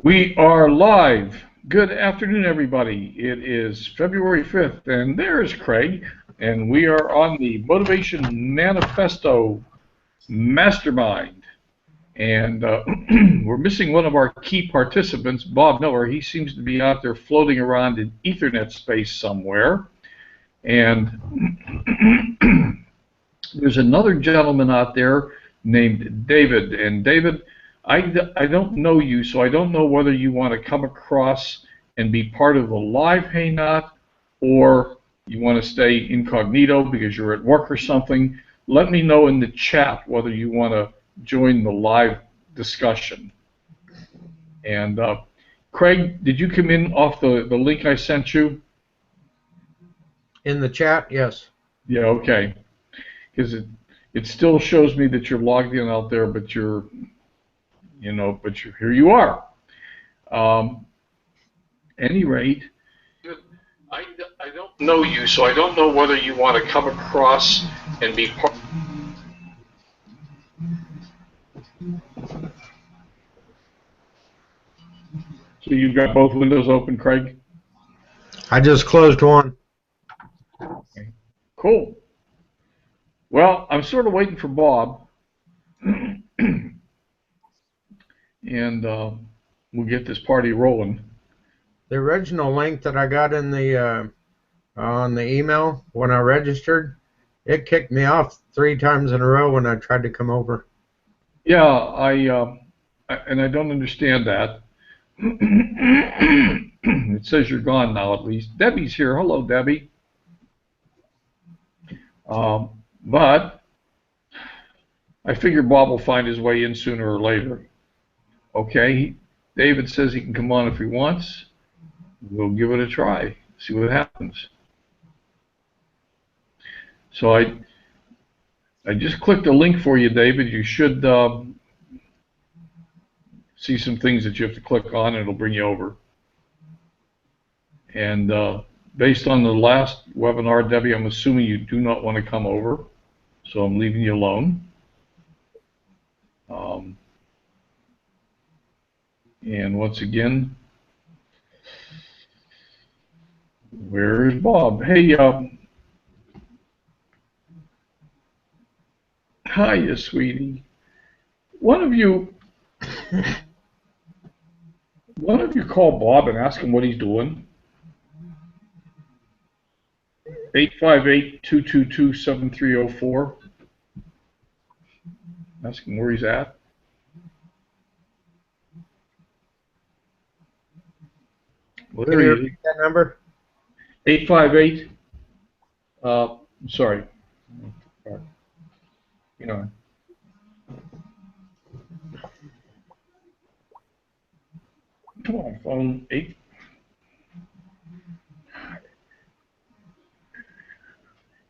We are live. Good afternoon, everybody. It is February 5th, and there's Craig, and we are on the Motivation Manifesto Mastermind. And we're missing one of our key participants, Bob Miller. He seems to be out there floating around in Ethernet space somewhere. And there's another gentleman out there named David. And David, I don't know you, so I don't know whether you want to come across and be part of the live hangout or you want to stay incognito because you're at work or something. Let me know in the chat whether you want to join the live discussion. And Craig, did you come in off the link I sent you? In the chat, yes. Yeah, okay. Because it still shows me that you're logged in out there, but you're here you are. Any rate, I don't know you, so I don't know whether you want to come across and be part. So you've got both windows open, Craig? I just closed one. Okay. Cool. Well, I'm sort of waiting for Bob. And we'll get this party rolling. The original link that I got in the on the email when I registered, it kicked me off 3 times in a row when I tried to come over. Yeah, and I don't understand that. It says you're gone now, at least. Debbie's here. Hello, Debbie. But I figure Bob will find his way in sooner or later. Okay, David says he can come on if he wants. We'll give it a try, see what happens. So I just clicked a link for you, David. You should see some things that you have to click on, and it'll bring you over. And based on the last webinar, Debbie, I'm assuming you do not want to come over, so I'm leaving you alone. And once again, where's Bob? Hey, hiya, sweetie. One of you call Bob and ask him what he's doing. 858-222-7304. Ask him where he's at. Well, Can you repeat that number? 858. Sorry. You know. Come on, phone.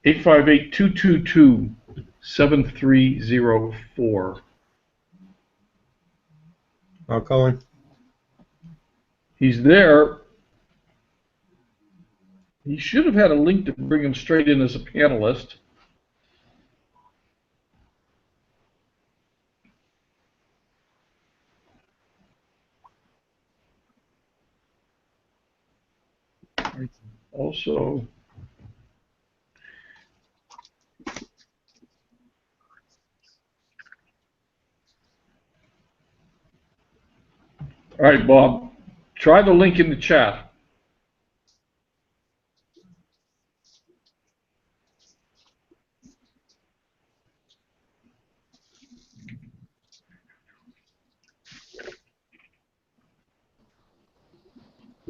858-222-7304. I'll call him. He's there. He should have had a link to bring him straight in as a panelist. Also, all right, Bob, try the link in the chat.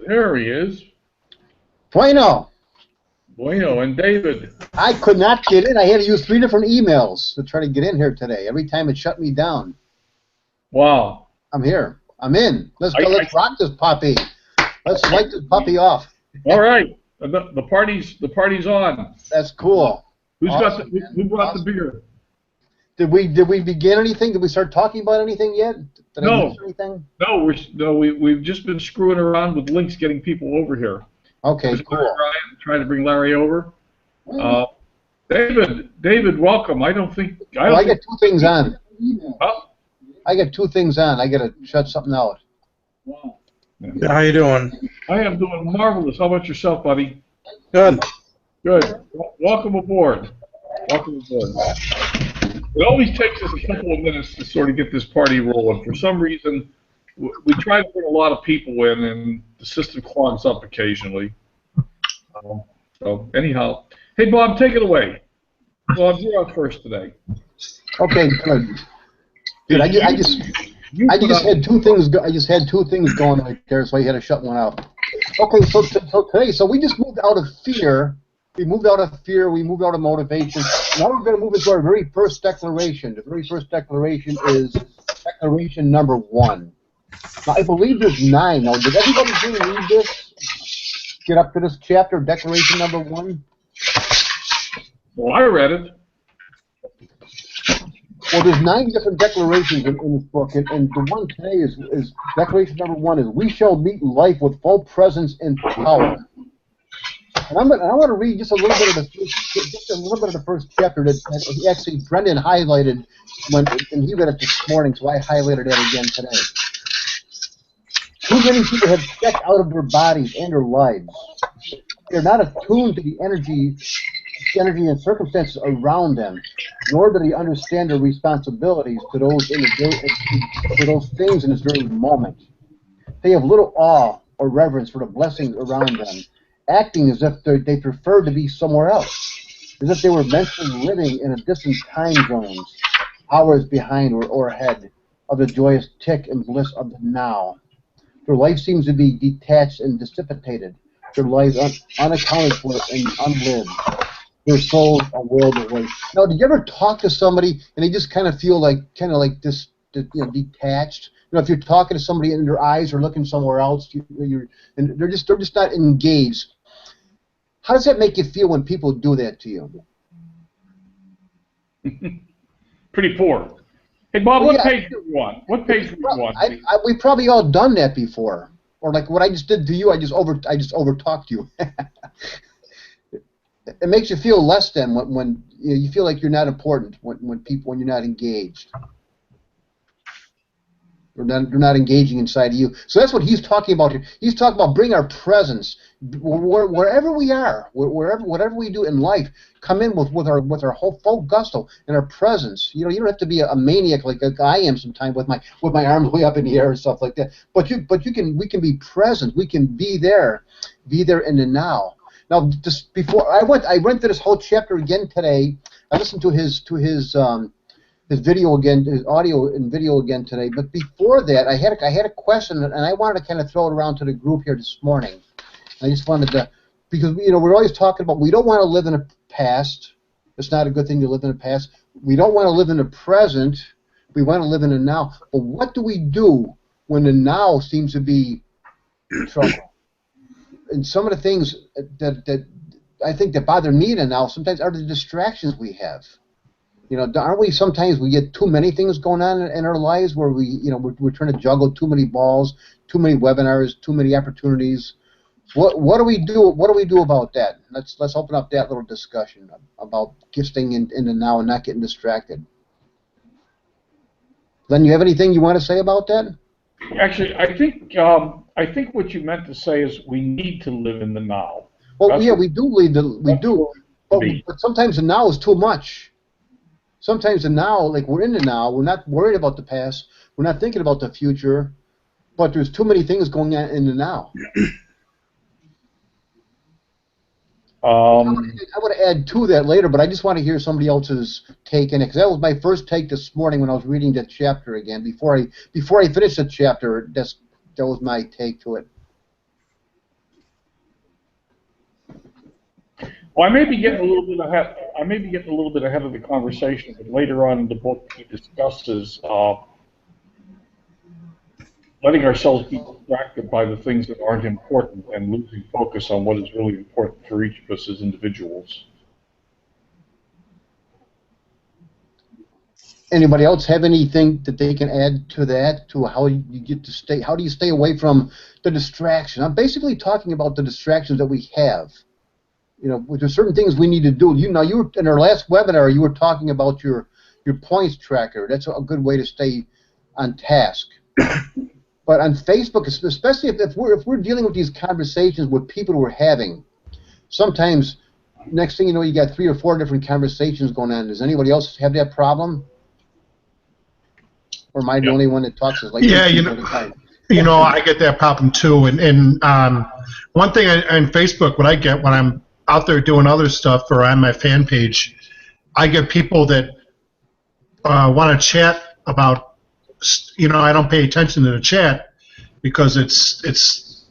There he is. Bueno. Bueno, and David. I could not get in. I had to use 3 different emails to try to get in here today. Every time it shut me down. Wow. I'm here. I'm in. Let's go. Let's rock this puppy. Let's light this puppy off. All right. The party's on. That's cool. Who brought awesome. the beer? Did we begin anything? Did we start talking about anything yet? Did I miss anything? No, we've just been screwing around with links, getting people over here. Okay, cool. Trying to bring Larry over. David, welcome. I got 2 things on. Huh? I got 2 things on. I got to shut something out. Wow. Yeah, how you doing? I am doing marvelous. How about yourself, buddy? Good. Good. Welcome aboard. Welcome aboard. It always takes us a couple of minutes to sort of get this party rolling. For some reason, we try to bring a lot of people in, and the system clogs up occasionally. So anyhow, hey Bob, take it away. Bob, you're up first today. Okay, good. Good. I just had two things. I just had two things going right there, so I had to shut one out. Okay, so today, so we just moved out of fear. We moved out of fear. We moved out of motivation. Now we're going to move into our very first declaration. The very first declaration is declaration number 1. Now I believe there's 9. Now, did everybody here read this? Get up to this chapter, declaration number 1. Well, I read it. Well, there's 9 different declarations in this book, and the one today is declaration number 1 is we shall meet life with full presence and power. And I want to read just a little bit of the first chapter that actually Brendan highlighted and he read it this morning, so I highlighted it again today. Too many people have stepped out of their bodies and their lives. They're not attuned to the energy and circumstances around them, nor do they understand their responsibilities to those things in this very moment. They have little awe or reverence for the blessings around them, acting as if they prefer to be somewhere else, as if they were mentally living in a distant time zones, hours behind or ahead of the joyous tick and bliss of the now. Their life seems to be detached and dissipated, their lives unaccounted for and unlived. Their souls a world away. Now, did you ever talk to somebody and they just kind of feel like this, detached? You know, if you're talking to somebody and their eyes are looking somewhere else, and they're just not engaged. How does that make you feel when people do that to you? Pretty poor. Hey Bob, what page do you want? What page do you want? We've probably all done that before, or like what I just did to you. I just overtalked you. It makes you feel less than when you feel like you're not important when you're not engaged. They're not engaging inside of you. So that's what he's talking about here. He's talking about bring our presence wherever we are, whatever we do in life. Come in with our whole full gusto and our presence. You know, you don't have to be a maniac like I am sometimes with my arms way up in the air and stuff like that. But we can be present. We can be there in the now. Now, just before I went through this whole chapter again today. I listened to his video again, his audio and video again today. But before that, I had a question, and I wanted to kind of throw it around to the group here this morning. I just wanted to, because we're always talking about we don't want to live in the past. It's not a good thing to live in the past. We don't want to live in the present. We want to live in the now. But what do we do when the now seems to be trouble? And some of the things that I think that bother me now sometimes are the distractions we have. You know, aren't we sometimes we get too many things going on in our lives where we're trying to juggle too many balls, too many webinars, too many opportunities. What do we do? What do we do about that? Let's open up that little discussion about staying in the now and not getting distracted. Len, you have anything you want to say about that? Actually, I think what you meant to say is we need to live in the now. Well, yeah, we do. But sometimes the now is too much. Sometimes the now, like we're in the now, we're not worried about the past, we're not thinking about the future, but there's too many things going on in the now. I want to add to that later, but I just want to hear somebody else's take in it, because that was my first take this morning when I was reading that chapter again. Before I finished the chapter, that was my take to it. Well, I may be getting a little bit ahead of the conversation, but later on in the book he discusses letting ourselves be distracted by the things that aren't important and losing focus on what is really important for each of us as individuals. Anybody else have anything that they can add to that, to how you get to stay? How do you stay away from the distraction? I'm basically talking about the distractions that we have. You know, there's certain things we need to do. You were in our last webinar. You were talking about your points tracker. That's a good way to stay on task. But on Facebook, especially if we're dealing with these conversations with people we're having, sometimes next thing you know, you got 3 or 4 different conversations going on. Does anybody else have that problem? Or am I the only one that talks? Is like Yeah, 2 people at a time? I get that problem too. And one thing on Facebook, what I get when I'm out there doing other stuff or on my fan page, I get people that want to chat about. I don't pay attention to the chat because it's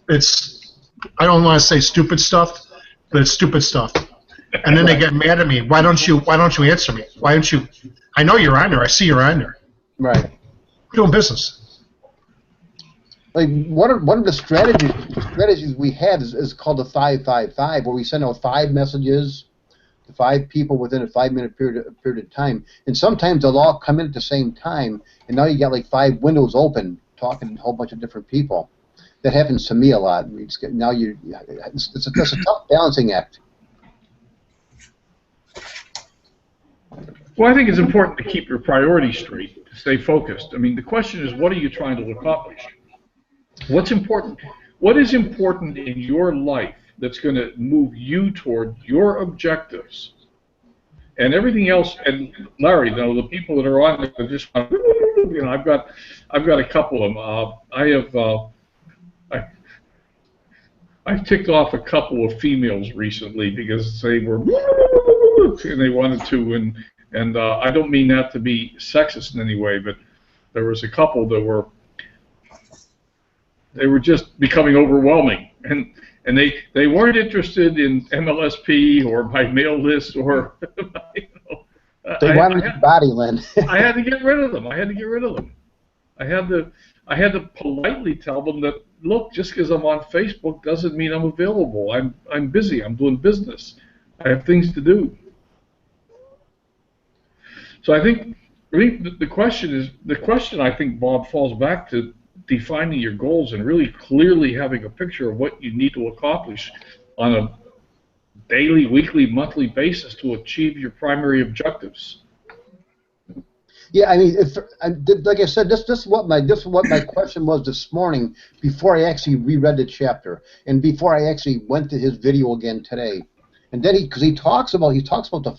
I don't want to say stupid stuff, but it's stupid stuff. And then they get mad at me. Why don't you answer me? Why don't you? I know you're on there. I see you're on there. Right. Doing business. Like one of the strategies we have is called the 5-5-5, where we send out 5 messages to 5 people within a 5-minute period of time, and sometimes they'll all come in at the same time, and now you got like 5 windows open talking to a whole bunch of different people. That happens to me a lot. It's a tough balancing act. Well, I think it's important to keep your priorities straight, to stay focused. I mean, the question is, what are you trying to accomplish? What's important? What is important in your life that's going to move you toward your objectives? And everything else, and Larry, the people that are on there just, I've got a couple of them. I've ticked off a couple of females recently because they were, and they wanted to, and I don't mean that to be sexist in any way, but there was a couple that were just becoming overwhelming, and they weren't interested in MLSP or my mail list or They wanted your body, Lynn. I had to get rid of them. I had to politely tell them that, look, just because I'm on Facebook doesn't mean I'm available. I'm busy. I'm doing business. I have things to do. So I think the question I think, Bob, falls back to defining your goals and really clearly having a picture of what you need to accomplish on a daily, weekly, monthly basis to achieve your primary objectives. Yeah, I mean, like I said, this is what my question was this morning before I actually reread the chapter and before I actually went to his video again today. And then because he talks about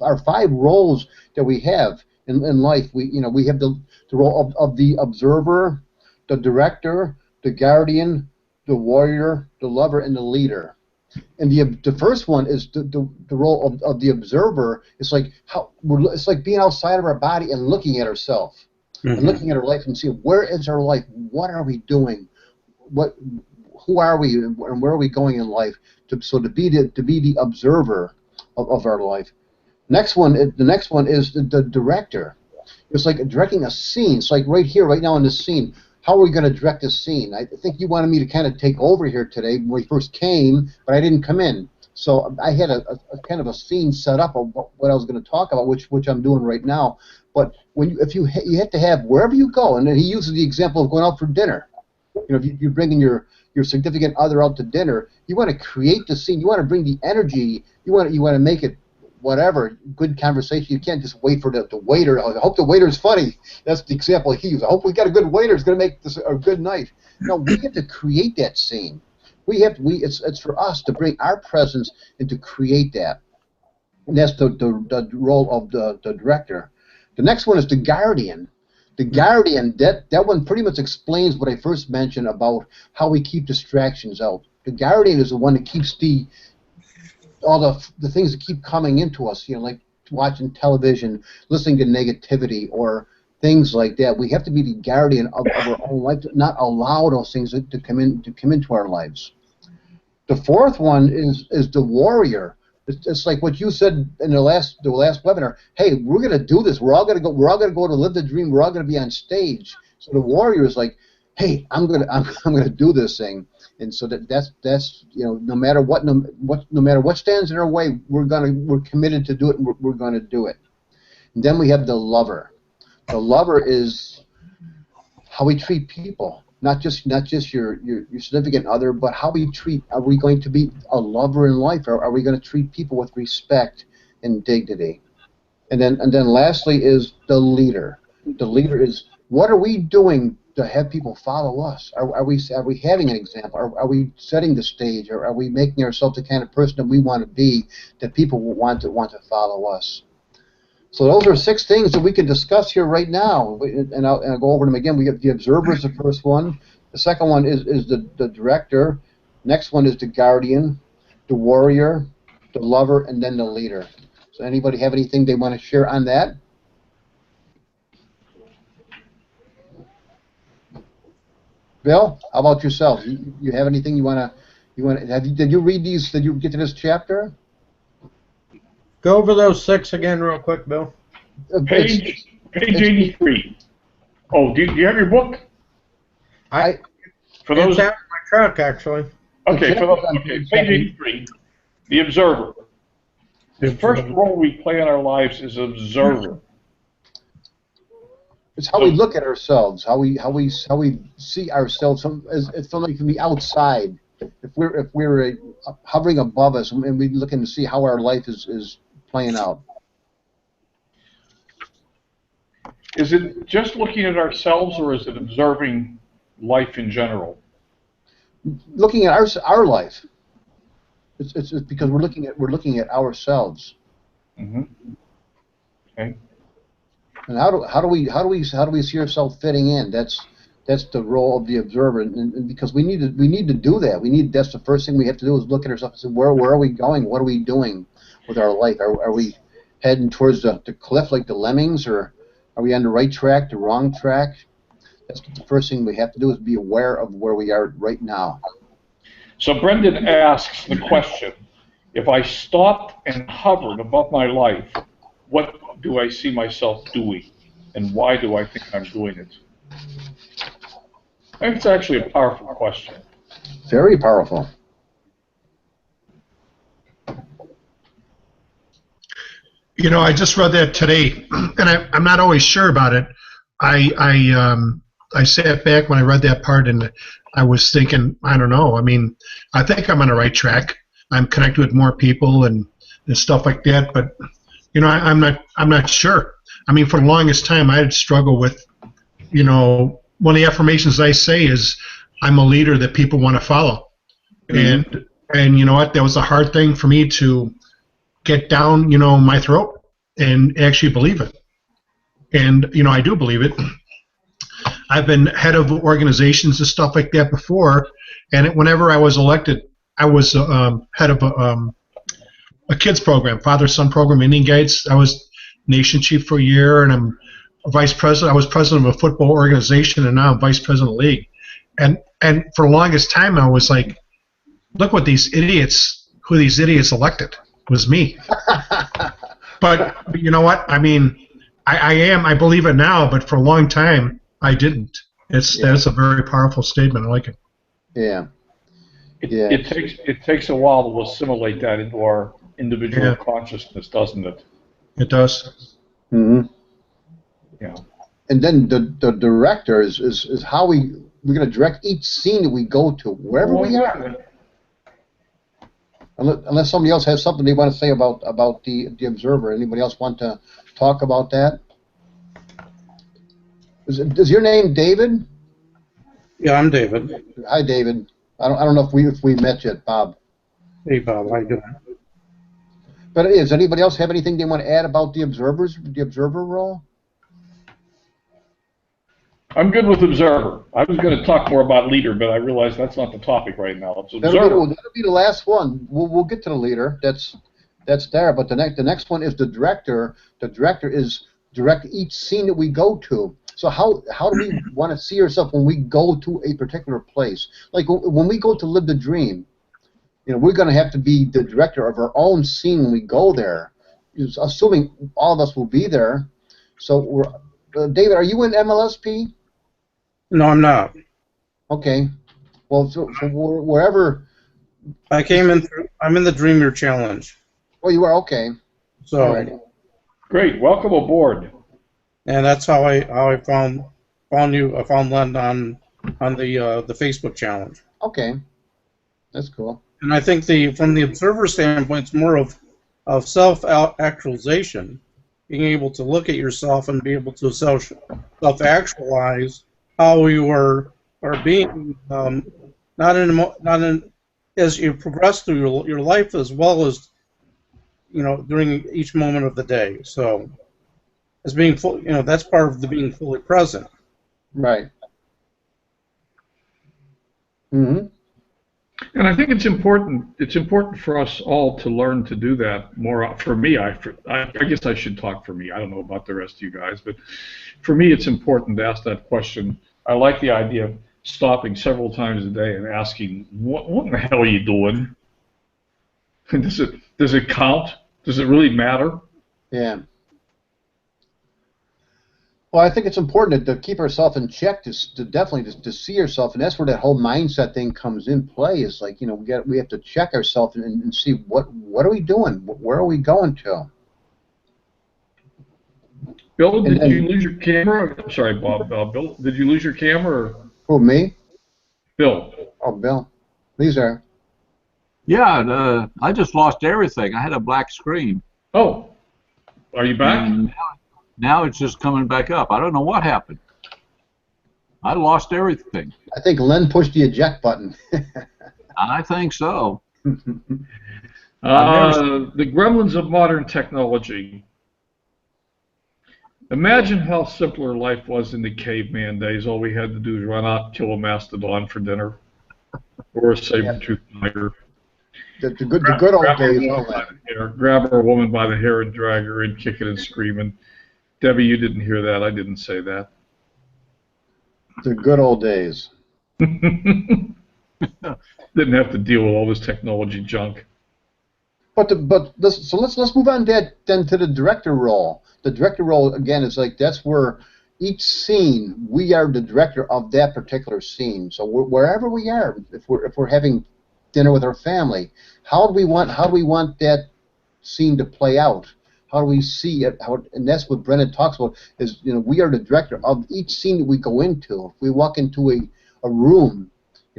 our 5 roles that we have in life. We have the role of the observer, the director, the guardian, the warrior, the lover, and the leader. And the first one is the role of the observer. It's like it's like being outside of our body and looking at ourselves, and looking at our life and seeing where is our life, what are we doing, who are we, and where are we going in life. To be the observer of our life. The next one is the director. It's like directing a scene. It's like right here, right now in this scene. How are we going to direct this scene? I think you wanted me to kind of take over here today when we first came, but I didn't come in. So I had a kind of a scene set up of what I was going to talk about, which I'm doing right now. But if you have to have wherever you go, and then he uses the example of going out for dinner. If you're bringing your significant other out to dinner, you want to create the scene. You want to bring the energy. You want to make it whatever, good conversation. You can't just wait for the waiter. I hope the waiter's funny. That's the example he used. I hope we got a good waiter. It's going to make this a good night. No, we have to create that scene. It's for us to bring our presence and to create that. And that's the role of the director. The next one is the guardian. The guardian, that one pretty much explains what I first mentioned about how we keep distractions out. The guardian is the one that keeps all the things that keep coming into us, like watching television, listening to negativity, or things like that. We have to be the guardian of our own life, to not allow those things to come into our lives. The fourth one is the warrior. It's like what you said in the last webinar. Hey, we're going to do this. We're all going to go to live the dream. We're all going to be on stage. So the warrior is like, hey, I'm going to do this thing. And so that's no matter what stands in our way, we're committed to do it, and we're going to do it. And then we have the lover. The lover is how we treat people, not just your significant other, but how we treat. Are we going to be a lover in life, or are we going to treat people with respect and dignity? And then lastly is the leader. The leader is, what are we doing to have people follow us? Are we having an example? Are we setting the stage? Or are we making ourselves the kind of person that we want to be, that people will want to follow us? So those are 6 things that we can discuss here right now, and I'll go over them again. We got the observer is the first one. The second one is the director. Next one is the guardian, the warrior, the lover, and then the leader. So anybody have anything they want to share on that? Bill, how about yourself? You have anything you want to? Did you read these? Did you get to this chapter? Go over those 6 again real quick, Bill. Page 83. Oh, do you have your book? For those, It's out of my truck, actually. okay, page 83. The observer. The first role we play in our lives is observer. It's how we look at ourselves, how we see ourselves as somebody from the outside. If we're hovering above us and we're looking to see how our life is playing out. Is it just looking at ourselves, or is it observing life in general? Looking at our life. It's because we're looking at ourselves. Mm-hmm. Okay. And how do we see ourselves fitting in? That's the role of the observer, and because we need to do that. That's the first thing we have to do is look at ourselves and say, where are we going? What are we doing with our life? Are we heading towards the cliff like the lemmings, or are we on the right track, the wrong track? That's the first thing we have to do is be aware of where we are right now. So Brendan asks the question, if I stopped and hovered above my life, what do I see myself doing, and why do I think I'm doing it? I think it's actually a powerful question. Very powerful. You know, I just read that today, and I'm not always sure about it. I sat back when I read that part, and I was thinking, I don't know. I mean, I think I'm on the right track. I'm connected with more people and stuff like that, but you know, I'm not sure. I mean, for the longest time, I had struggled with, you know, one of the affirmations I say is, I'm a leader that people want to follow. Mm-hmm. And you know what? That was a hard thing for me to get down, you know, my throat and actually believe it. And you know, I do believe it. I've been head of organizations and stuff like that before, and whenever I was elected, I was head of a kids program, father-son program, Indian Guides. I was nation chief for a year, and I'm vice president. I was president of a football organization, and now I'm vice president of the league. And for the longest time, I was like, look what these idiots elected. It was me. But you know what? I mean, I believe it now, but for a long time, I didn't. That's a very powerful statement. I like it. Yeah. It takes a while to assimilate that into our individual consciousness, doesn't it? It does. Mm-hmm. Yeah. And then the director is how we're going to direct each scene that we go to, wherever we are. Unless somebody else has something they want to say about the observer. Anybody else want to talk about that? Is your name David? Yeah, I'm David. Hi, David. I don't know if we met yet, Bob. Hey, Bob. How you doing? But does anybody else have anything they want to add about the observer role? I'm good with observer. I was going to talk more about leader, but I realize that's not the topic right now. It's observer. That'll be the last one. We'll get to the leader. That's there. But the next one is the director. The director is direct each scene that we go to. So how do we want to see ourselves when we go to a particular place? Like when we go to live the dream, you know, we're going to have to be the director of our own scene when we go there, assuming all of us will be there. So, David, are you in MLSP? No, I'm not. Okay. Well, so wherever. I came in. I'm in the Dreamer Challenge. Oh, you are? Okay. So. Alrighty. Great. Welcome aboard. And that's how I found you. I found Len on the Facebook challenge. Okay. That's cool. And I think from the observer standpoint, it's more of self-actualization, being able to look at yourself and be able to self-actualize how you are being, not in as you progress through your life, as well as during each moment of the day. So as being full, that's part of the being fully present. Right. Mm-hmm. And I think it's important. It's important for us all to learn to do that more. For me, I guess I should talk for me. I don't know about the rest of you guys, but for me, it's important to ask that question. I like the idea of stopping several times a day and asking, "What in the hell are you doing? Does it count? Does it really matter?" Yeah. Well, I think it's important to keep ourselves in check, to definitely to see ourselves, and that's where that whole mindset thing comes in play. Is like, we have to check ourselves and see what are we doing, where are we going to. Bill, did you lose your camera? I'm sorry, Bob. Bill, did you lose your camera? Or? Who, me? Bill. Oh, Bill. These are. Yeah, I just lost everything. I had a black screen. Oh, are you back? And now it's just coming back up. I don't know what happened. I lost everything. I think Len pushed the eject button. I think so. The gremlins of modern technology. Imagine how simpler life was in the caveman days. All we had to do is run out and kill a mastodon for dinner, or a saber-toothed tiger. The good old days. Grab our woman by the hair and drag her in, kicking and screaming. Debbie, you didn't hear that. I didn't say that. The good old days. Didn't have to deal with all this technology junk. So let's move on then to the director role. The director role, again, is like, that's where each scene, we are the director of that particular scene. So wherever we are, if we're having dinner with our family, how do we want that scene to play out? How do we see it? And that's what Brennan talks about, is we are the director of each scene that we go into. If we walk into a room,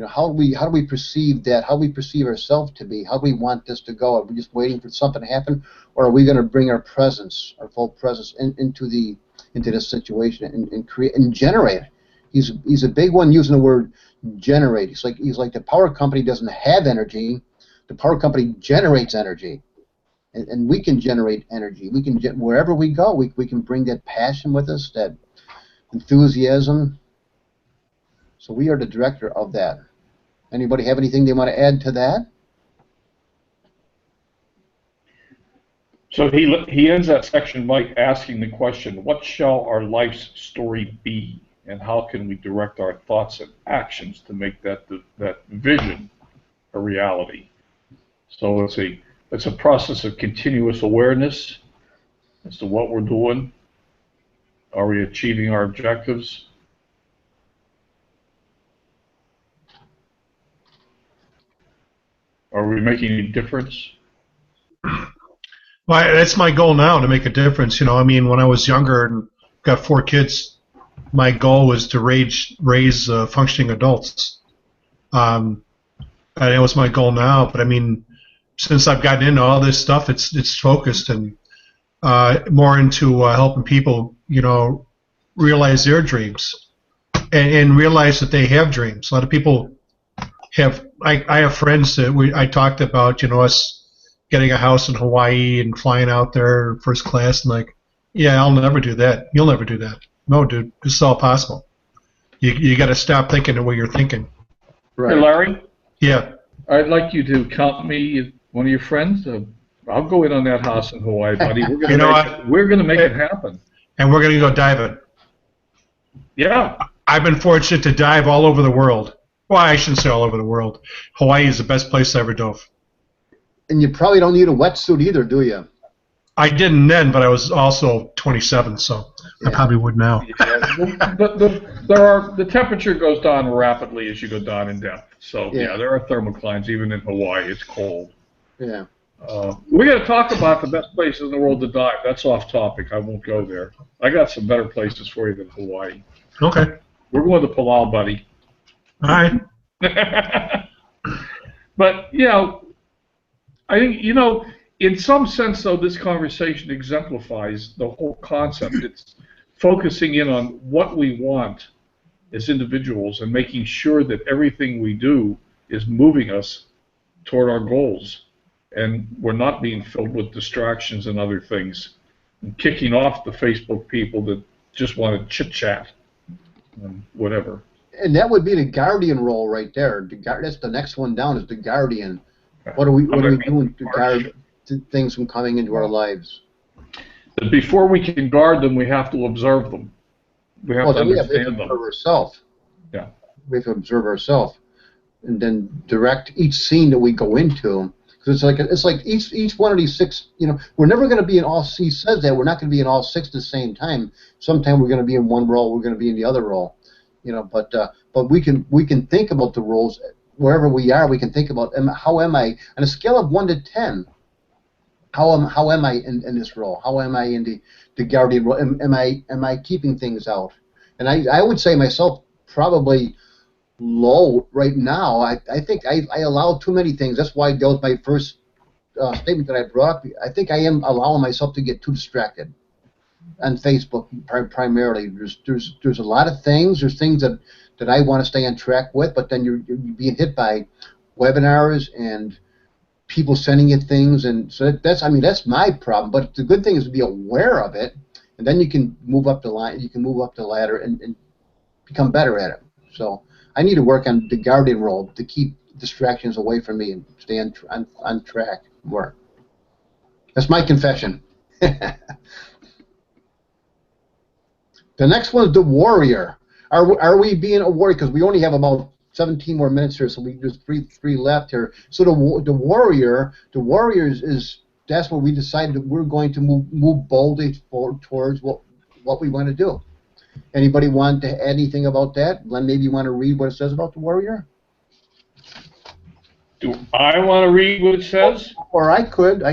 how do we perceive that? How do we perceive ourselves to be? How do we want this to go? Are we just waiting for something to happen, or are we going to bring our presence, our full presence, into this situation and create and generate? He's a big one using the word generate. He's like the power company doesn't have energy. The power company generates energy. And we can generate energy. We can wherever we go, we can bring that passion with us, that enthusiasm. So we are the director of that. Anybody have anything they want to add to that? So he ends that section by asking the question, what shall our life's story be? And how can we direct our thoughts and actions to make that vision a reality? So it's a process of continuous awareness as to what we're doing. Are we achieving our objectives? Are we making a difference? Well, that's my goal now, to make a difference. I mean, when I was younger and got 4 kids, my goal was to raise functioning adults. And that was my goal now. But I mean, since I've gotten into all this stuff, it's focused and more into helping people, realize their dreams and realize that they have dreams. A lot of people have. I have friends that I talked about, us getting a house in Hawaii and flying out there first class, and like, yeah, I'll never do that. You'll never do that. No, dude, this is all possible. You got to stop thinking the way you're thinking. Right. Hey, Larry? Yeah. I'd like you to count me one of your friends. I'll go in on that house in Hawaii, buddy. We're going to make it happen. And we're going to go diving. Yeah. I've been fortunate to dive all over the world. Well, I shouldn't say all over the world. Hawaii is the best place I ever dove. And you probably don't need a wetsuit either, do you? I didn't then, but I was also 27, so yeah. I probably would now. Yeah. The temperature goes down rapidly as you go down in depth. So yeah, there are thermoclines even in Hawaii. It's cold. Yeah. We're going to talk about the best places in the world to dive. That's off topic. I won't go there. I got some better places for you than Hawaii. Okay. We're going to Palau, buddy. All right. But, I think, in some sense, though, this conversation exemplifies the whole concept. It's focusing in on what we want as individuals and making sure that everything we do is moving us toward our goals, and we're not being filled with distractions and other things, and kicking off the Facebook people that just want to chit-chat and whatever. And that would be the guardian role right there. That's the next one down, is the guardian. What are we doing to guard things from coming into our lives? But before we can guard them, we have to observe them. We have to understand them. Observe ourselves. Yeah. We have to observe ourselves, and then direct each scene that we go into. Because it's like each one of these six. We're never going to be in all. He says that we're not going to be in all six at the same time. Sometime we're going to be in one role. We're going to be in the other role. But we can think about the roles wherever we are. We can think about how am I on a scale of 1 to 10. How am I in this role? How am I in the guardian role? Am I keeping things out? And I would say myself probably low right now. I think I allow too many things. That's why that was my first statement that I brought up. I think I am allowing myself to get too distracted on Facebook primarily. There's a lot of things. There's things that I want to stay on track with, but then you're being hit by webinars and people sending you things, and so that's my problem. But the good thing is to be aware of it, and then you can move up the line. You can move up the ladder and become better at it. So I need to work on the guardian role to keep distractions away from me and stay on track more. That's my confession. The next one is the warrior. Are we being a warrior? Because we only have about 17 more minutes here, so there's three left here. So the warrior is that's where we decided that we're going to move boldly forward towards what we want to do. Anybody want to add anything about that? Len, maybe you want to read what it says about the warrior? Do I want to read what it says? Or I could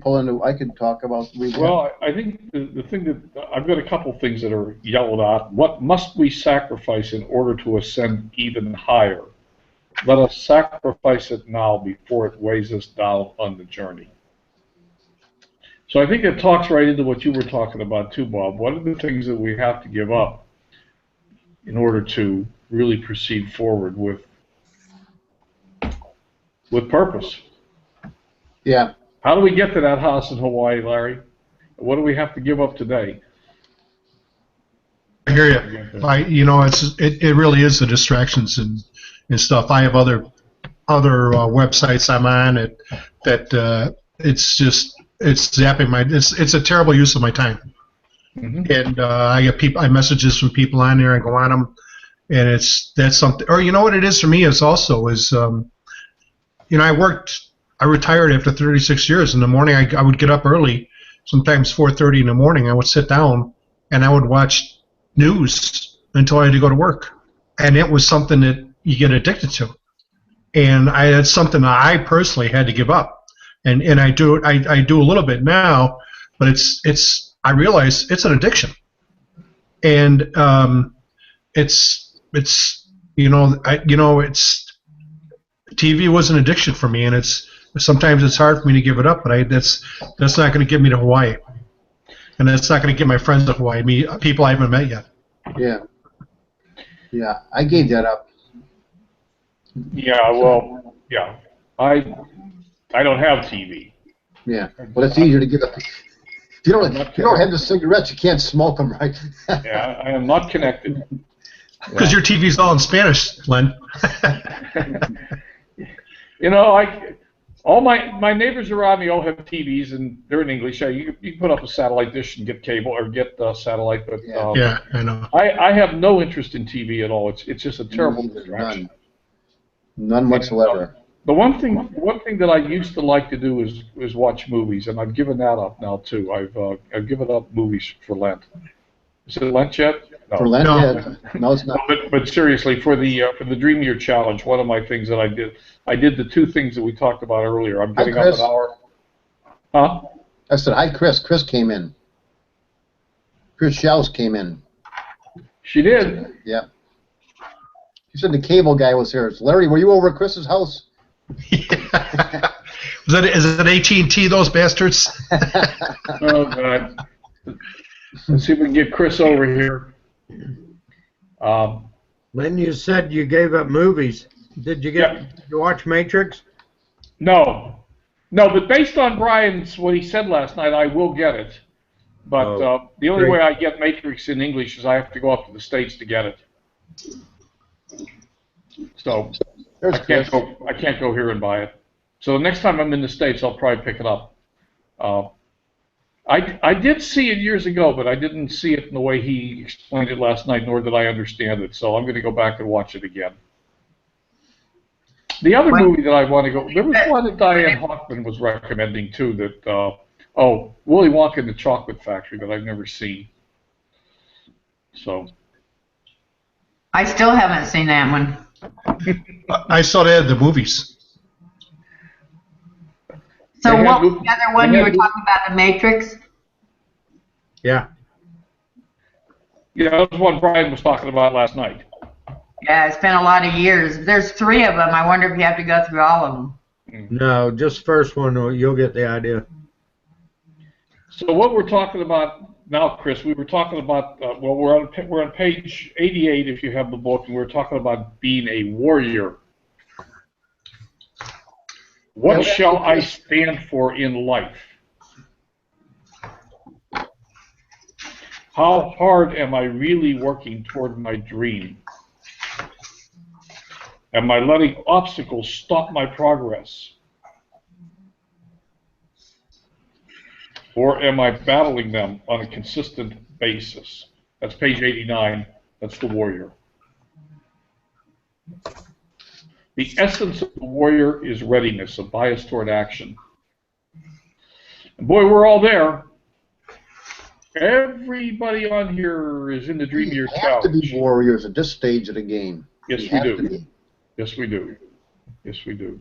pull into. I could talk about. Well, I think the thing that I've got a couple things that are yelled out. What must we sacrifice in order to ascend even higher? Let us sacrifice it now before it weighs us down on the journey. So I think it talks right into what you were talking about too, Bob. What are the things that we have to give up in order to really proceed forward with purpose? Yeah. How do we get to that house in Hawaii, Larry? What do we have to give up today? I hear you. It really is the distractions and stuff. I have other websites I'm on that it's zapping my. It's a terrible use of my time. Mm-hmm. And I get messages from people on there. I go on them, and that's something. Or what it is for me is I retired after 36 years. In the morning, I would get up early, sometimes 4:30 in the morning. I would sit down, and I would watch news until I had to go to work. And it was something that you get addicted to. And it's something that I personally had to give up. And I do a little bit now, but I realize it's an addiction. And TV was an addiction for me, and sometimes it's hard for me to give it up, but that's not going to get me to Hawaii, and that's not going to get my friends to Hawaii, people I haven't met yet. Yeah, I gave that up. Yeah, well, yeah, I don't have TV. Yeah, well, it's easier to give up. If you don't have the cigarettes, you can't smoke them, right? Yeah, I am not connected. Because your TV's all in Spanish, Len. All my neighbors around me all have TVs, and they're in English. You can put up a satellite dish and get cable or get satellite, but yeah, I know. I have no interest in TV at all. It's just a terrible distraction. None whatsoever. The one thing that I used to like to do is watch movies, and I've given that up now too. I've given up movies for Lent. Is it Lent yet? No. For Lent, yeah. No, it's not. But seriously, for the Dream Year Challenge, one of my things that I did the two things that we talked about earlier. I'm getting up an hour. Huh? I said, hi, Chris. Chris came in. Chris Shells came in. She did? Yeah. She said the cable guy was here. Larry, were you over at Chris's house? Yeah. Is it AT&T, those bastards? Oh, God. Let's see if we can get Chris over here. Lynn, you said you gave up movies. Did you did you watch Matrix? No, no, but based on Brian's what he said last night, I will get it. But the only way I get Matrix in English is I have to go up to the States to get it. So I can't go here and buy it. So the next time I'm in the States, I'll probably pick it up. I did see it years ago, but I didn't see it in the way he explained it last night, nor did I understand it. So I'm going to go back and watch it again. The other movie that I want to go, there was one that Diane Hoffman was recommending too. That Willy Wonka and the Chocolate Factory that I've never seen. So I still haven't seen that one. I saw that in the movies. So what was the other one you were talking about, The Matrix? Yeah. Yeah, that was one Brian was talking about last night. Yeah, it's been a lot of years. There's 3 of them. I wonder if you have to go through all of them. No, just first one. You'll get the idea. So what we're talking about now, Chris, we were talking about, well, we're on page 88 if you have the book, and we're talking about being a warrior. What shall I stand for in life? How hard am I really working toward my dream? Am I letting obstacles stop my progress? Or am I battling them on a consistent basis? That's page 89. That's the warrior. The essence of the warrior is readiness, a bias toward action. And boy, we're all there. Everybody on here is in the dream of your challenge. We have to be warriors at this stage of the game. Yes, we do. Yes, we do. Yes, we do.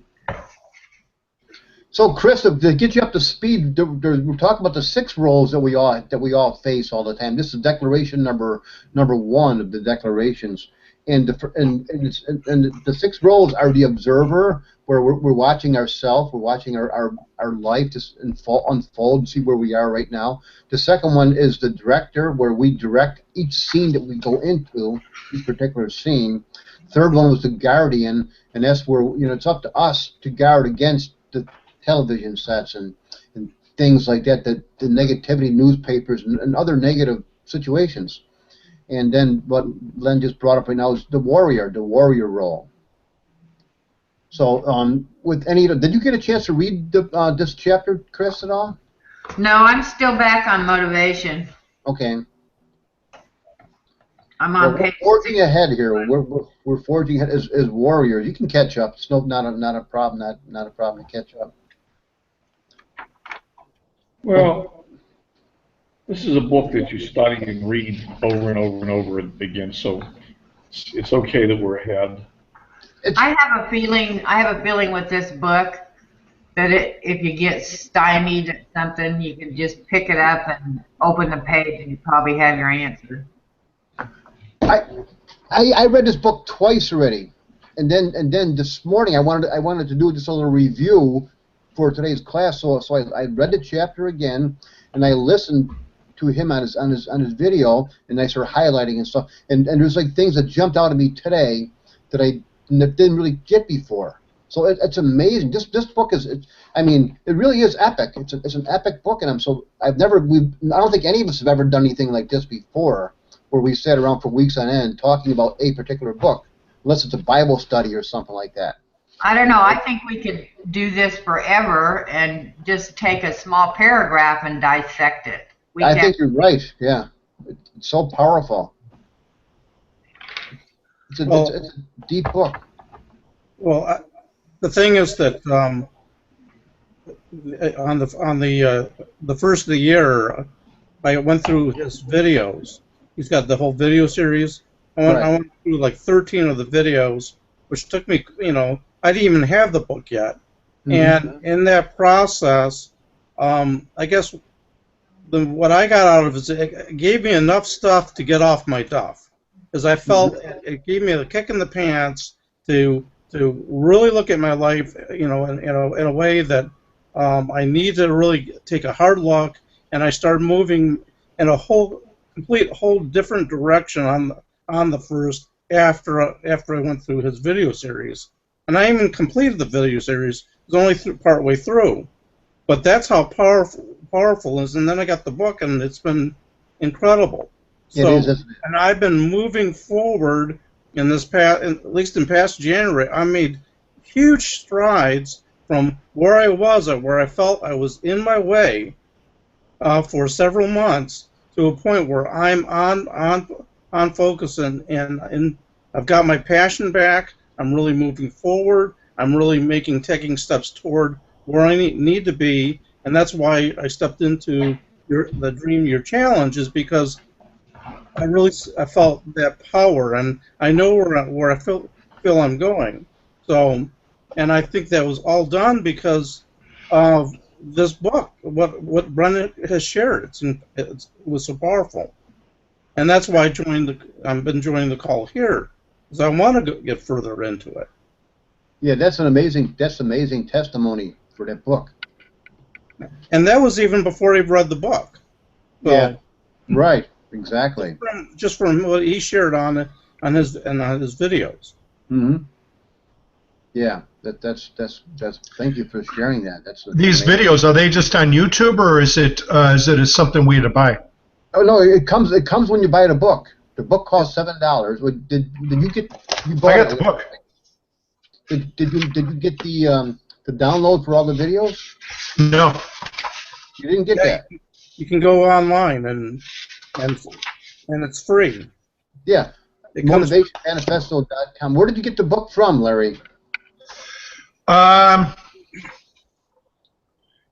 So, Chris, to get you up to speed, we're talking about the 6 roles that we all face all the time. This is declaration number 1 of the declarations, and the 6 roles are the observer, where we're watching ourselves, we're watching our life just unfold and see where we are right now. The second one is the director, where we direct each scene that we go into, each particular scene. Third one was the guardian, and that's where it's up to us to guard against the television sets and things like that, the negativity, newspapers, and other negative situations. And then what Len just brought up right now is the warrior role. So, did you get a chance to read this chapter, Chris, at all? No, I'm still back on motivation. Okay. I'm on page. We're forging ahead here. We're forging ahead as warriors. You can catch up. It's not a problem. Not a problem to catch up. Well, this is a book that you study and read over and over and over again, so it's okay that we're ahead. I have a feeling with this book that if you get stymied at something, you can just pick it up and open the page, and you probably have your answer. I read this book twice already, and then this morning I wanted to do just a little review for today's class. So I read the chapter again, and I listened to him on his video, and I started highlighting and stuff. And there's like things that jumped out at me today that I didn't really get before. So it's amazing. This book is, it really is epic. It's an epic book, and I don't think any of us have ever done anything like this before, where we sat around for weeks on end talking about a particular book, unless it's a Bible study or something like that. I don't know. I think we could do this forever and just take a small paragraph and dissect it. I think you're right. Yeah, it's so powerful. It's a deep book. Well, the thing is that on the first of the year, I went through his videos. He's got the whole video series. I went through like 13 of the videos, which took me, I didn't even have the book yet. Mm-hmm. And in that process, I guess what I got out of it is it gave me enough stuff to get off my duff, because I felt it gave me a kick in the pants to really look at my life, in a way that I need to really take a hard look, and I started moving in a whole different direction on the first after I went through his video series, and I even completed the video series. It was only part way through, but that's how powerful it is. And then I got the book, and it's been incredible. So, and I've been moving forward in this at least in past January. I made huge strides from where I was at where I felt I was in my way for several months to a point where I'm on focus and I've got my passion back. I'm really moving forward. I'm really taking steps toward where I need to be, and that's why I stepped into the Dream Your Challenge, is because I felt that power, and I know where I feel I'm going. So, and I think that was all done because of this book. What Brennan has shared, it was so powerful, and that's why I've been joining the call here, because I want to get further into it. Yeah, that's amazing testimony for that book. And that was even before he read the book. So, yeah, right, exactly. Just from what he shared on his videos. Mm-hmm. Yeah, that's. Thank you for sharing that. These videos, are they just on YouTube, or is it something we had to buy? Oh no, it comes when you buy the book. The book costs $7. Did you get? You bought I got the book. Did you get the download for all the videos? No. You didn't get that. You can go online and it's free. Yeah. MotivationManifesto.com. Where did you get the book from, Larry? I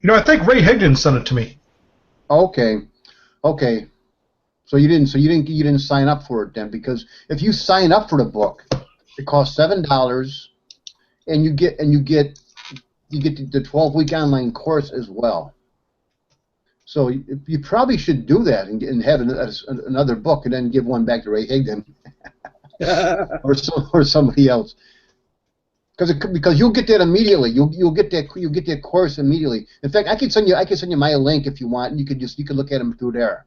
think Ray Higdon sent it to me. Okay. So you didn't sign up for it then, because if you sign up for the book, it costs $7, and you get the 12-week online course as well. So you probably should do that and have another book, and then give one back to Ray Higdon or somebody else. Because you'll get that immediately. You'll get that course immediately. In fact, I can send you my link if you want, and you can look at them through there.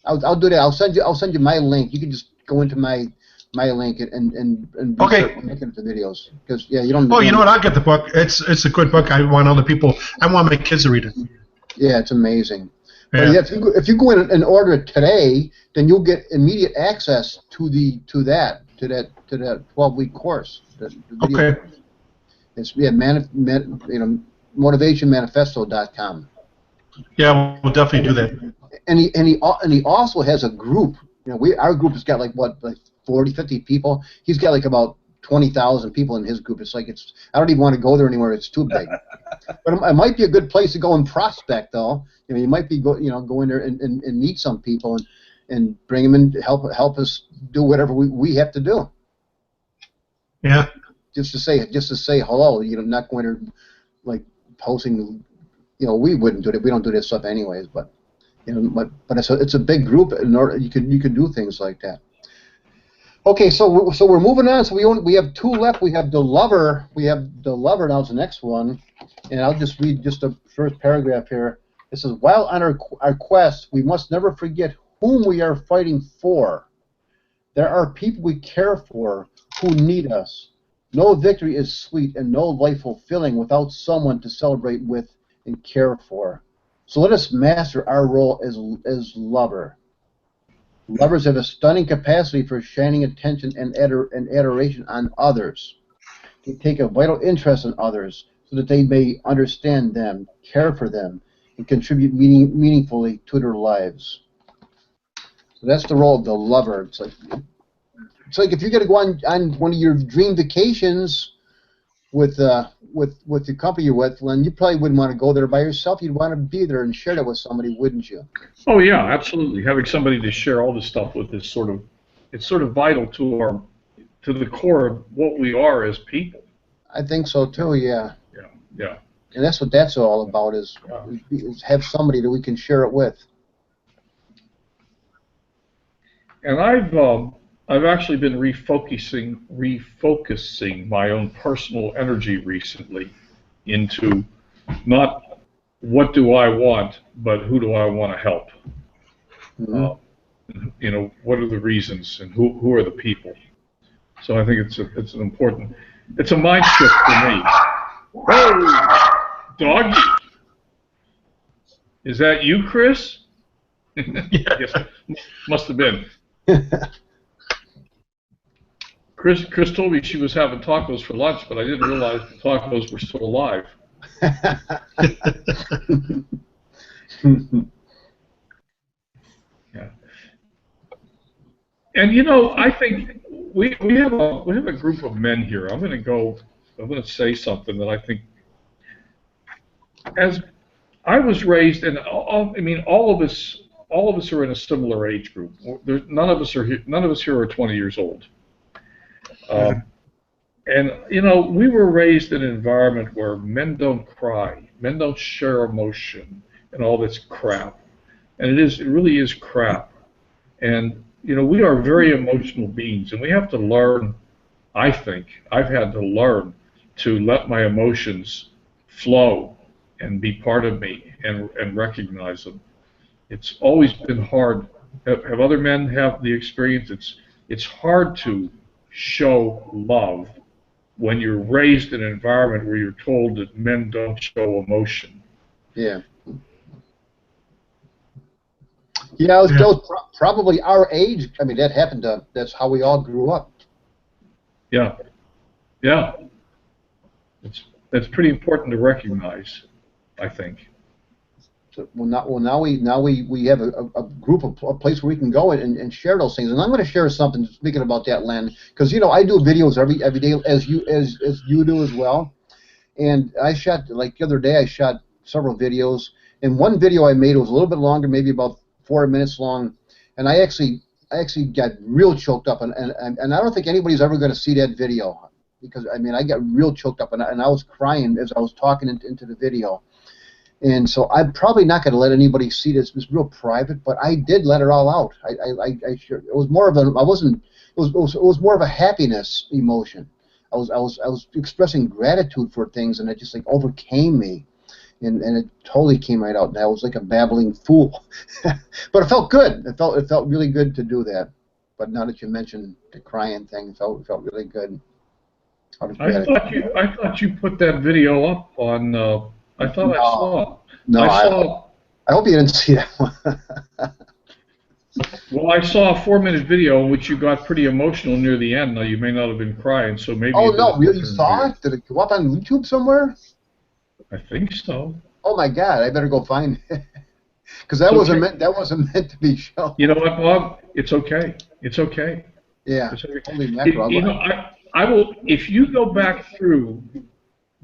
I'll do that. I'll send you my link. You can just go into my link and okay. Look at the videos, because you don't. Oh, you know what? I'll get the book. It's a good book. I want other people. I want my kids to read it. Yeah, it's amazing. Yeah. But if you go in and order it today, then you'll get immediate access to that 12-week course. The video okay. course. It's MotivationManifesto.com. Yeah, we'll definitely do that. And he also has a group. Our group has got like 40, 50 people. He's got like about 20,000 people in his group. I don't even want to go there anymore. It's too big. But it might be a good place to go and prospect, though. You might be go in there and meet some people and bring them in to help us do whatever we have to do. Yeah. Just to say hello. Not going to like posting. We wouldn't do it. We don't do this stuff anyways. But but it's a big group. In order you could do things like that. Okay, so we're moving on. So we have two left. We have the lover. Now is the next one, and I'll just read just the first paragraph here. It says, while on our quest, we must never forget whom we are fighting for. There are people we care for who need us. No victory is sweet and no life fulfilling without someone to celebrate with and care for. So let us master our role as lover. Lovers have a stunning capacity for shining attention and adoration on others. They take a vital interest in others so that they may understand them, care for them, and contribute meaningfully to their lives. So that's the role of the lover. It's like if you're going to go on one of your dream vacations with the company you're with, Len, you probably wouldn't want to go there by yourself. You'd want to be there and share that with somebody, wouldn't you? Oh yeah, absolutely. Having somebody to share all this stuff with is sort of vital to the core of what we are as people. I think so too. Yeah. Yeah. And that's what that's all about is have somebody that we can share it with. And I've actually been refocusing my own personal energy recently into not what do I want, but who do I want to help. Mm-hmm. You know, what are the reasons and who are the people? So I think it's an important, it's a mind shift for me. Hey, doggy, is that you, Chris? Yes, must have been. Chris told me she was having tacos for lunch, but I didn't realize the tacos were still alive. Yeah. And you know, I think we have a group of men here. I'm going to say something that I think, as I was raised, and I mean, all of us are in a similar age group. None of us here are 20 years old. And you know, we were raised in an environment where men don't cry, men don't share emotion, and all this crap. And it really is crap. And you know, we are very emotional beings, and we have to learn. I think I've had to learn to let my emotions flow and be part of me and recognize them. It's always been hard. Have other men have the experience? It's hard to show love when you're raised in an environment where you're told that men don't show emotion. Yeah. Yeah, it was probably our age. I mean, that happened to. That's how we all grew up. Yeah, yeah. That's pretty important to recognize, I think. So, now we have a group of a place where we can go and share those things. And I'm going to share something. Speaking about that, Len, because you know I do videos every day as you do as well. And I shot, like the other day, I shot several videos. And one video I made was a little bit longer, maybe about 4 minutes long. And I actually got real choked up. And I don't think anybody's ever going to see that video, because I mean I got real choked up and I was crying as I was talking into the video. And so I'm probably not going to let anybody see this. It's real private, but I did let it all out. I sure, it was more of a, I wasn't, it was more of a happiness emotion. I was expressing gratitude for things, and it just like overcame me, and it totally came right out. And I was like a babbling fool, but it felt good. It felt really good to do that. But now that you mentioned the crying thing, it felt really good. I thought you put that video up on. I thought I saw. No, I hope you didn't see that one. Well, I saw a 4-minute video in which you got pretty emotional near the end. Now, you may not have been crying, so maybe. Oh no, really? You saw it? Did it go up on YouTube somewhere? I think so. Oh my God, I better go find it, because that wasn't meant to be shown. You know what, Bob? It's okay. It's okay. Yeah. It's okay. Holy mackerel. You know, I will. If you go back through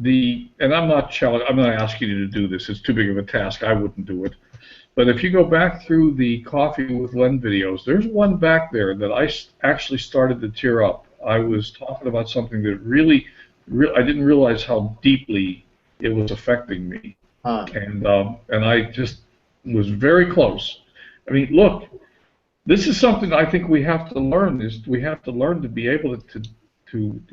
and I'm not asking you to do this. It's too big of a task. I wouldn't do it. But if you go back through the Coffee with Len videos, there's one back there that I actually started to tear up. I was talking about something that really I didn't realize how deeply it was affecting me. And I just was very close. I mean, look, this is something I think we have to learn. We have to learn to be able to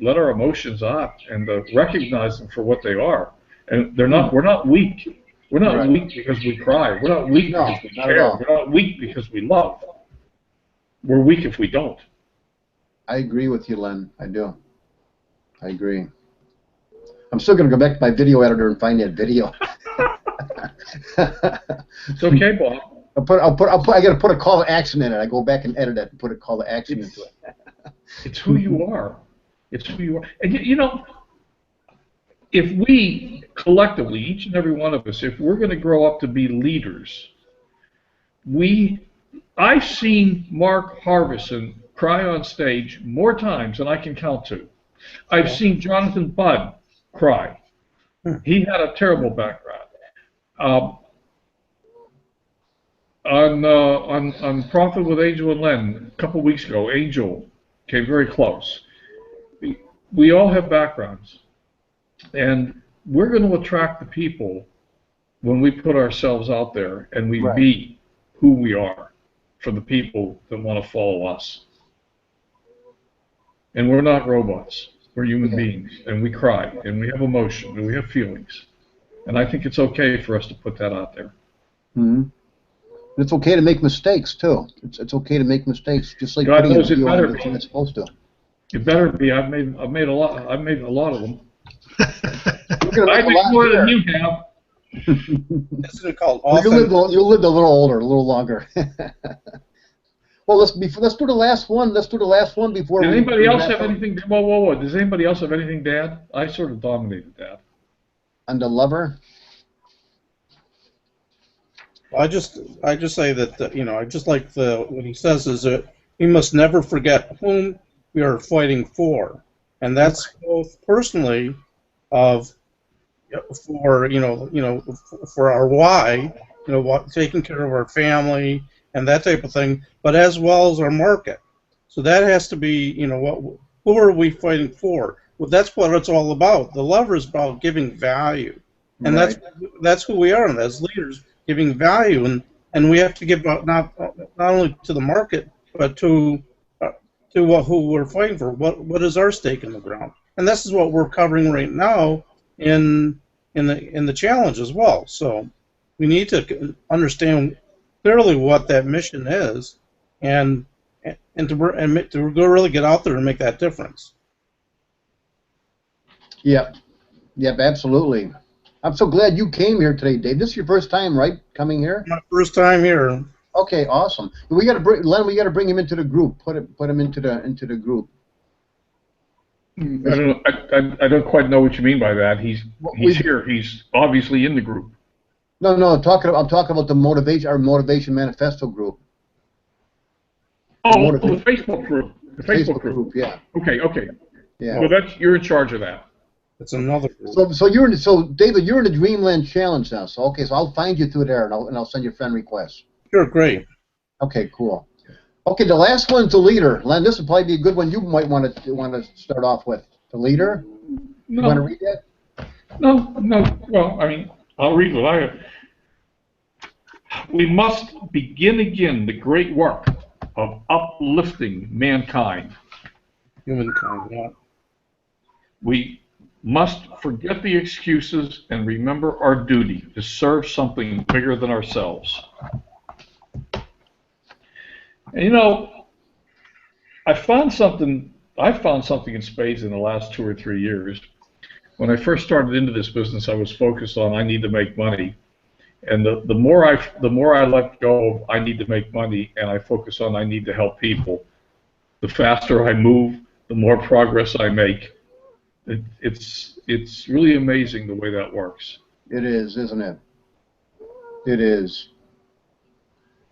let our emotions out and to recognize them for what they are. And we're not weak. We're not weak because we cry. We're not weak because we care. We're not weak because we love. We're weak if we don't. I agree with you, Len. I do. I agree. I'm still going to go back to my video editor and find that video. It's okay, Bob. I got to put a call to action in it. I go back and edit it and put a call to action into it. It's who you are. It's who you are. And you know, if we collectively, each and every one of us, if we're going to grow up to be leaders, I've seen Mark Harbison cry on stage more times than I can count to. I've seen Jonathan Budd cry. He had a terrible background. On Profit with Angel and Len a couple weeks ago, Angel came very close. We all have backgrounds, and we're going to attract the people when we put ourselves out there and we be who we are for the people that want to follow us. And we're not robots. We're human beings, and we cry, and we have emotion, and we have feelings. And I think it's okay for us to put that out there. Mm-hmm. And it's okay to make mistakes too. It's okay to make mistakes, just like God putting a knows it video on better everything it's supposed to. It better be. I've made a lot. I've made a lot of them. You're gonna I make a make lot more than here. you have. Isn't it called Well, often? you lived a little older, a little longer. Well, let's do the last one. Let's do the last one before Does we anybody else wrap have up. anything? Whoa. Does anybody else have anything to add? I sort of dominated that. On the lover. I just say that you know, I just like what he says is that we must never forget whom we are fighting for, and that's both personally of for our why, taking care of our family and that type of thing, but as well as our market. So that has to be, who are we fighting for? Well, that's what it's all about. The lover is about giving value, and Right. that's who we are as leaders, giving value, and we have to give out not only to the market, but to who we're fighting for. What is our stake in the ground? And this is what we're covering right now in the challenge as well. So we need to understand clearly what that mission is, and to really get out there and make that difference. Yep. Yep. Absolutely. I'm so glad you came here today, Dave. This is your first time, right? Coming here. My first time here. Okay. Awesome. We got to bring Len. We got to bring him into the group. Put him into the group. I don't quite know what you mean by that. He's here. He's obviously in the group. No. I'm talking about our motivation manifesto group. Oh, the Facebook group. The Facebook group. Yeah. Okay. Yeah. Well, you're in charge of that. It's another group. So David, you're in the Dreamland Challenge now. So so I'll find you through there, and I'll send you friend requests. Sure, great. Okay, cool. Okay, the last one's the leader. Len, this would probably be a good one. You might want to start off with the leader. No. You want to read that? No. Well, I mean, I'll read what I have. We must begin again the great work of uplifting mankind. Humankind, yeah. We must forget the excuses and remember our duty to serve something bigger than ourselves. And I found something in spades in the last 2 or 3 years. When I first started into this business, I was focused on I need to make money. And the more I let go of I need to make money and I focus on I need to help people, the faster I move, the more progress I make. It's really amazing the way that works. It is, isn't it? It is.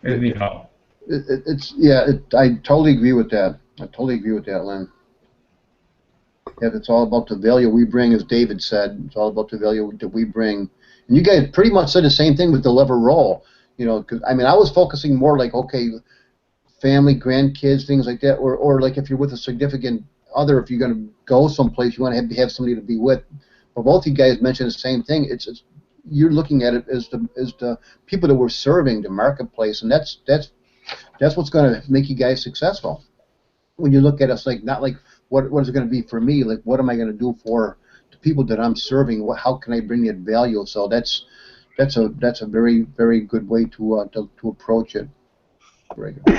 Anyhow. I totally agree with that. Len. Yeah, it's all about the value we bring, as David said. It's all about the value that we bring. And you guys pretty much said the same thing with the lever role. Because I was focusing more like, okay, family, grandkids, things like that, or like if you're with a significant other, if you're going to go someplace, you want to have somebody to be with. But both you guys mentioned the same thing. It's you're looking at it as the people that we're serving, the marketplace, and that's what's going to make you guys successful. When you look at us, not like what is it going to be for me, like what am I going to do for the people that I'm serving? How can I bring that value? So that's a very, very good way to approach it. Very good.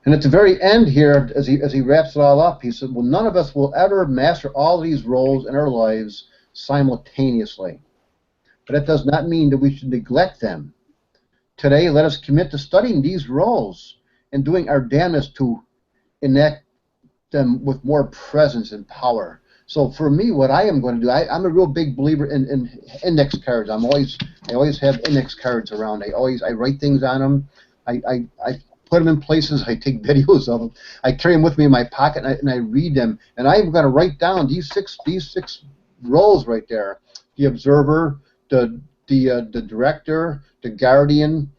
And at the very end here, as he wraps it all up, he said, well, none of us will ever master all these roles in our lives simultaneously. But that does not mean that we should neglect them. Today, let us commit to studying these roles and doing our damnedest to enact them with more presence and power. So for me, what I am going to do, I'm a real big believer in index cards. I always have index cards around. I write things on them. I put them in places. I take videos of them. I carry them with me in my pocket, and I read them. And I'm going to write down these six roles right there: the observer, the director, the guardian,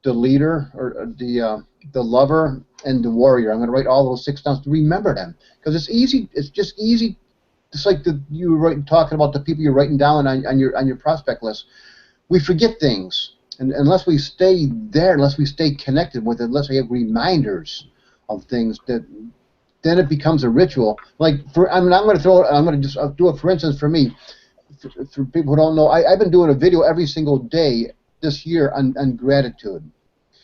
the leader, or the lover, and the warrior. I'm going to write all those 6 down to remember them, because it's easy. It's just easy. Just like you were talking about the people you're writing down on your prospect list. We forget things. And unless we stay there, unless we stay connected with it, unless we have reminders of things, then it becomes a ritual. Like I'm going to just do it. For instance, for me, for people who don't know, I've been doing a video every single day this year on gratitude.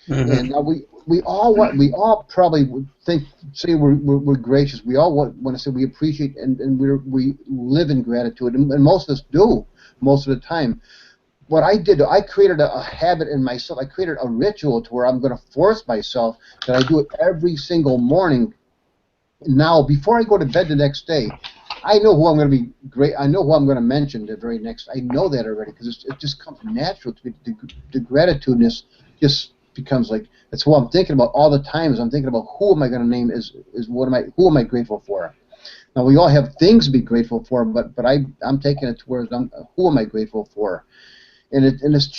And we all probably would say we're gracious. We all want to say we appreciate and we live in gratitude, and most of us do most of the time. What I did, I created a habit in myself. I created a ritual to where I'm going to force myself that I do it every single morning. Now, before I go to bed the next day, I know who I'm going to be great. I know who I'm going to mention the very next. I know that already because it just comes natural to me. The gratitudeness just becomes like that's who I'm thinking about all the time. Is I'm thinking about who am I going to name who am I grateful for? Now we all have things to be grateful for, but I'm taking it towards who am I grateful for? And it's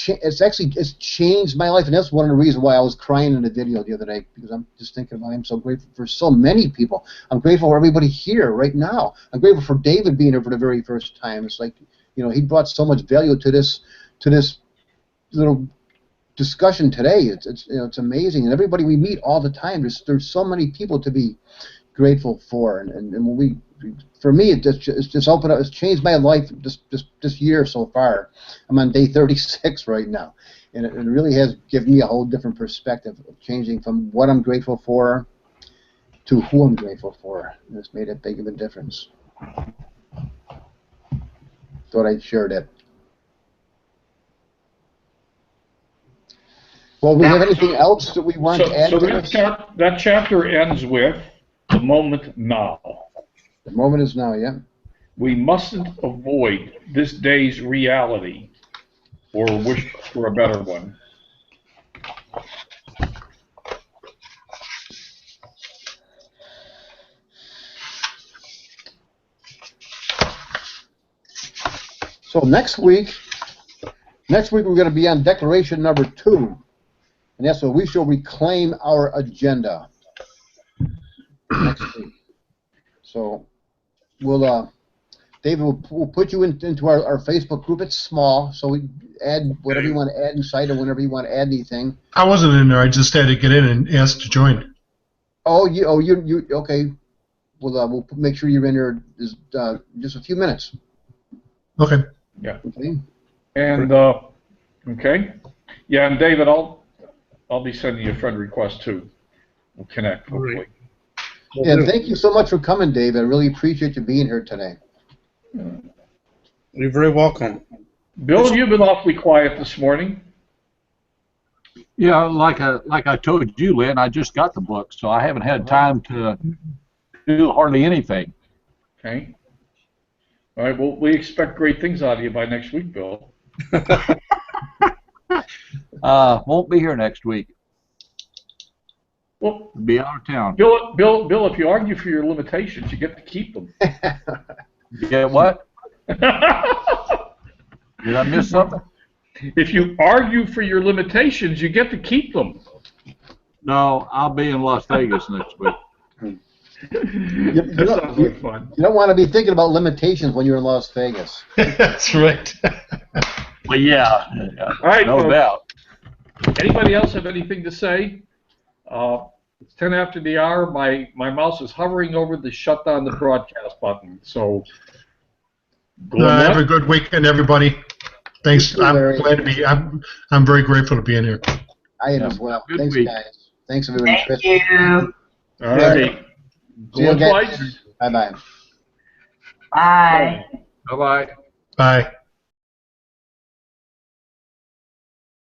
changed my life, and that's one of the reasons why I was crying in the video the other day, because I'm just thinking about I'm so grateful for so many people. I'm grateful for everybody here right now. I'm grateful for David being here for the very first time. It's like, he brought so much value to this little discussion today. It's amazing, and everybody we meet all the time. There's so many people to be grateful for, and when for me, it's just opened up. It's changed my life this year so far. I'm on day 36 right now, and it really has given me a whole different perspective of changing from what I'm grateful for to who I'm grateful for. And it's made a big of a difference. Thought I'd share that. Well, do we have anything else that we want to add to this? That chapter ends with the moment now. The moment is now, yeah. We mustn't avoid this day's reality or wish for a better one. So next week we're going to be on declaration number 2, and that's what we shall reclaim our agenda next week. So we'll David will put you into our Facebook group. It's small, so we add whatever you want to add inside, or whenever you want to add anything. I wasn't in there. I just had to get in and ask to join. You okay? We'll make sure you're in there just a few minutes. Okay. Yeah. Okay. And okay. Yeah, and David, I'll be sending you a friend request too. We'll connect hopefully. And thank you so much for coming, David. I really appreciate you being here today. You're very welcome. Bill, you've been awfully quiet this morning. Yeah, like I told you, Lynn, I just got the book, so I haven't had time to do hardly anything. Okay. All right. Well, we expect great things out of you by next week, Bill. Won't be here next week. Well, be out of town. Bill, if you argue for your limitations, you get to keep them. You get what? Did I miss something? If you argue for your limitations, you get to keep them. No, I'll be in Las Vegas next week. That sounds like fun. You don't want to be thinking about limitations when you're in Las Vegas. That's right. Well, yeah. All right, no folks. doubt. Anybody else have anything to say? It's 10 after the hour. My mouse is hovering over the shut down the broadcast button. So, have a good weekend, everybody. Thanks. Too, I'm Larry. glad to be. I'm very grateful to be in here. I am as well. Good Thanks, week. guys. Thanks, everybody. Thank you. All right. See you Going again. twice? Bye-bye. Bye. Bye-bye. Bye.